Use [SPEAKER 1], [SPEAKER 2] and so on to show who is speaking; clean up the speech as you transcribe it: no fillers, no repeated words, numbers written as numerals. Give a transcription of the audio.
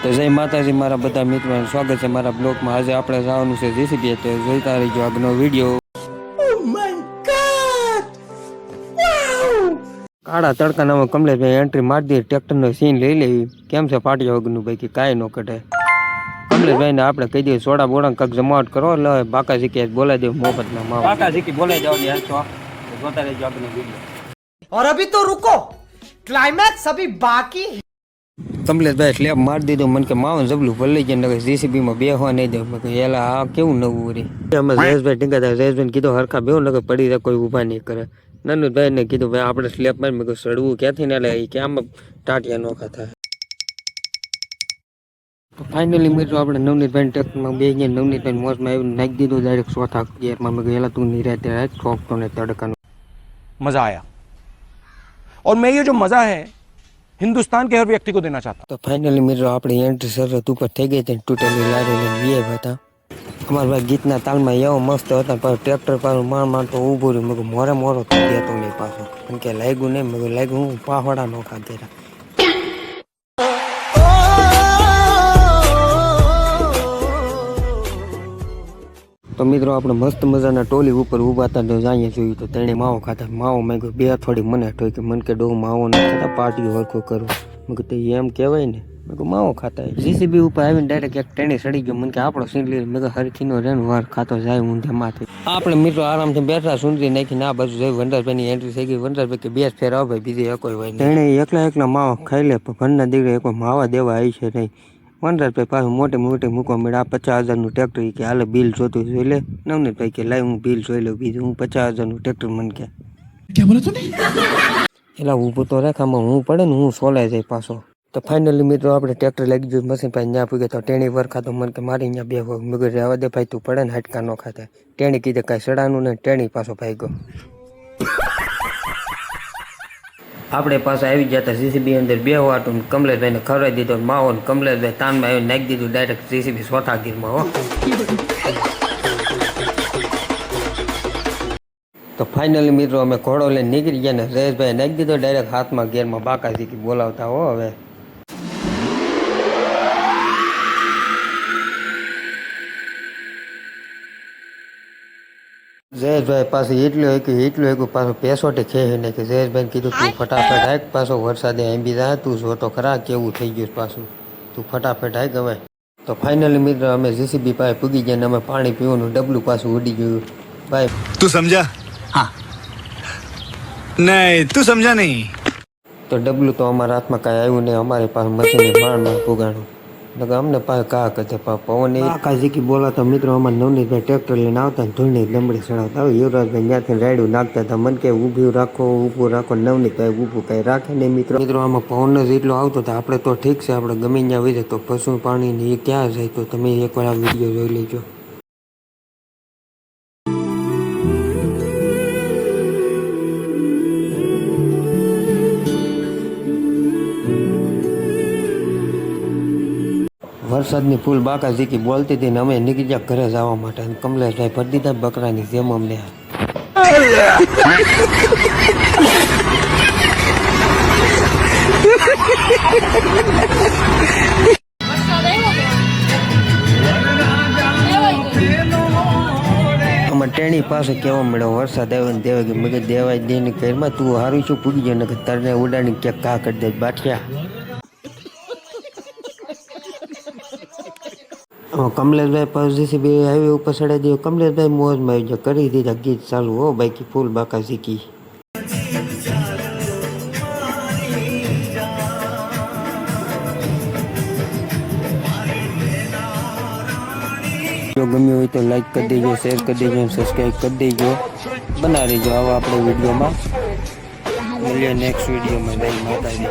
[SPEAKER 1] તો જય માતાજી મારા બધા મિત્રોને સ્વાગત છે મારા બ્લોગમાં। આજે આપણે જવાનું છે જેસીબી, તો જોઈતા રહીજો આગળનો વિડીયો। કાળા તડકાનામાં કમલેશભાઈ એન્ટ્રી મારી દે, ટ્રેક્ટરનો સીન લઈ લેવી। કેમ છે પાટિયા વગરનું ભાઈ, કે કાંઈ ન કઢે। કમલેશભાઈને આપણે કહી દઈએ સોડા બોડા કાંક જમાવટ કરો, એટલે બાકા જીકી બોલાવી દે મોહબ્બતના માવા। બાકા જીકી બોલાવી જવાની હાલશો, જોતા રહેજો આગળનો વિડીયો।
[SPEAKER 2] और अभी तो रुको, क्लाइमैक्स अभी बाकी।
[SPEAKER 1] કમલેશભાઈ સ્લેબ મારી દીધો, મને કે માવન જબલું ભલે જાય જીસીબીમાં બેહવા નહીં દે। મેં કહ્યું એલા આ કેવું નવું રે। અમે જયેશભાઈ ટીંગાતા, જયેશભાઈને કીધું હરખા બેહો નગર પડી જાય કોઈ ઊભા નહીં કરે। નનુભાઈને કીધું ભાઈ આપણે સ્લેબ મારી, મેં કહ્યું સડવું ક્યાંથી ને, એટલે કે આમાં ટાટિયા નોખા થાય। તો ફાઇનલી મિત્રો આપણે નવનીતભાઈ ટ્રેક્ટરમાં બે ગયા, નવનીતભાઈ મોજમાં આવી નાખી દીધું ડાયરેક્ટ ચોથા ગિયરમાં। મેં કહ્યું એલા તું નિરાતે રાખ, ઠોકતો ને તડકાનો
[SPEAKER 3] मजा आया। और मैं ये जो मजा है हिंदुस्तान के हर व्यक्ति को देना चाहता हूँ।
[SPEAKER 1] તો ફાઇનલી મિત્રો આપણી એન્ટ્રી શરત ઉપર થઈ ગઈ હતી, તૂટેલી લારી લઈને વીઆઈ હતા। અમારા ભાઈ ગીતના તાલમાં એવો મસ્ત હતા, પણ ટ્રેક્ટર પાછું માર તો ઊભું રહ્યું। મેં મોરે મોરો થઈ ગયા તો નહીં પાછો, કેમ કે લાગ્યું નહીં। મેં લાગ્યું હું પાહોડા નોખા કર્યા। તો મિત્રો આપણે મસ્ત મજાના ટોલી ઉપર ઊભા હતા, તો જાઈએ જોયું તો તેણે માવો ખાતા। માવો મેં કહ્યું બે થોડી મને ઠોકી, મને કે ડો માવો ન ખાતા, પાર્ટીઓ હરખો કરો। મેં કહ્યું એમ કહેવાય ને, મેં કહ્યું માવો ખાતા। જીસીબી ઉપર આવીને ડાયરેક્ટ એક ટેણી સડી ગયો, મને કે આપણો સીન લઈ। મેં કહ્યું હરખીનો રેન વાર ખાતો જાય ઊંધામાંથી। આપણે મિત્રો આરામથી બેઠા, સુંદરી નાખીને આ બાજુ જઈ વનરાજભાઈની એન્ટ્રી થઈ ગઈ। વનરાજભાઈ કે બે ફેર આવ ભાઈ, બીજી એકોય હોય નહીં। તેણે એકલા માવો ખાઈ લે, પણ ઘરના દીકરા કોઈ માવા દેવા આવી છે નહીં। વનરાજભાઈ પાછું મોટી મૂકવા મળ્યા। 50,000નું ટ્રેક્ટર કે હાલે બિલ જોતું જોઈ લે। નવનીતભાઈ કે લાઈ હું બિલ જોઈ લઉં, બીજું હું 50,000નું ટ્રેક્ટર મને કે ક્યાં બોલે તું એલા ઊભું તો રેખામાં હું પડે ને હું સોલાઈ જાય પાછો। તો ફાઇનલી મિત્રો આપણે ટ્રેક્ટર લાગી ગયું મશીન પાસે ત્યાં પૂગે, તો ટેણી વરખા તો મને કે મારી અહીંયા બે હોય। મેં કહ્યું રહેવા દે ભાઈ, તું પડે ને હાટકા ન ખાતા। ટેણી કીધે કાંઈ સડાનું ને, ટેણી પાછો ભાગ્યો। આપણે પાસે આવી ગયા હતા જીસીબી અંદર બે વાટું, કમલેશભાઈને ખવડાવી દીધો માવો, ને કમલેશભાઈ તાનમાં આવીને નાખી દીધું ડાયરેક્ટ જીસીબી ચોથા ગીરમાં હો। તો ફાઇનલી મિત્રો અમે ઘોડો લઈને નીકળી ગયા ને જયેશભાઈ નાખી દીધો ડાયરેક્ટ હાથમાં ગેરમાં। બાકા જીકી બોલાવતા હો હવે। જયેશભાઈ પાસે એટલું પાછું પેસોટી ખેંચી નાખી। જયેશભાઈને કીધું તું ફટાફટ હાક, પાછો વરસાદે આંબી જાય, તું જોતો ખરા કેવું થઈ ગયું પાછું, તું ફટાફટ હાક હવે। તો ફાઇનલી મિત્રો અમે જીસીબી પાસે પૂગી ગયા ને અમે પાણી પીવાનું ડબલું પાછું ઉડી ગયું ભાઈ।
[SPEAKER 4] તું સમજા? હા નહીં તું સમજા નહીં।
[SPEAKER 1] તો ડબલું તો અમારા હાથમાં કાંઈ આવ્યું નહીં, અમારી પાસે મશીનની માણ પુગાણું નકર અમને પાસે કા કદે પવન આખા જીકી બોલાતા મિત્રો। અમારે નવનીતભાઈ ટ્રેક્ટર લઈને આવતા ને ધૂળની લંબડી ચડાવતા હોય। યુવરાજભાઈ ત્યાંથી રાયડું નાખતા હતા, મને કે ઊભું રાખો। નવનીતભાઈ ઊભું કાંઈ રાખે નહીં મિત્રો આમાં પવન જ એટલો આવતો હતો। આપણે તો ઠીક છે, આપણે ગમે ત્યાં વહી જાય, તો પશુ પાણી ને એ ક્યાં જાય, તો તમે એકવાર આ વિડીયો જોઈ લેજો। વરસાદની ફૂલ બાકા ઝીકી બોલતી હતી ને અમે નીકળી ગયા ઘરે જવા માટે। અને કમલેશભાઈ ભરી દીધા બકરાની જેમ અમને। આમાં ટેણી પાસે કેવા મળ્યો વરસાદ આવ્યો ને દેવા ગયો। મેં દેવાય દઈને ઘરમાં તું હારું છું પૂગી ગયો ને તરને ઉડાડી ક્યાંક કા કરી દે બાઠિયા। કમલેશભાઈ પાસે જીસીબી હાઈવે ઉપર ચડાવી દીધો। કમલેશભાઈ મોજમાં આવી ગયા, કરી દીધા ગીત ચાલુ હો બાકી ફૂલ બાકા ઝીકી। જો ગમ્યું હોય તો લાઈક કરી દેજો, શેર કરી દેજો, સબસ્ક્રાઈબ કરી દેજો, બના રહેજો આવા આપણે વિડીયોમાં। મળીએ નેક્સ્ટ વિડીયોમાં। જય માતાજી।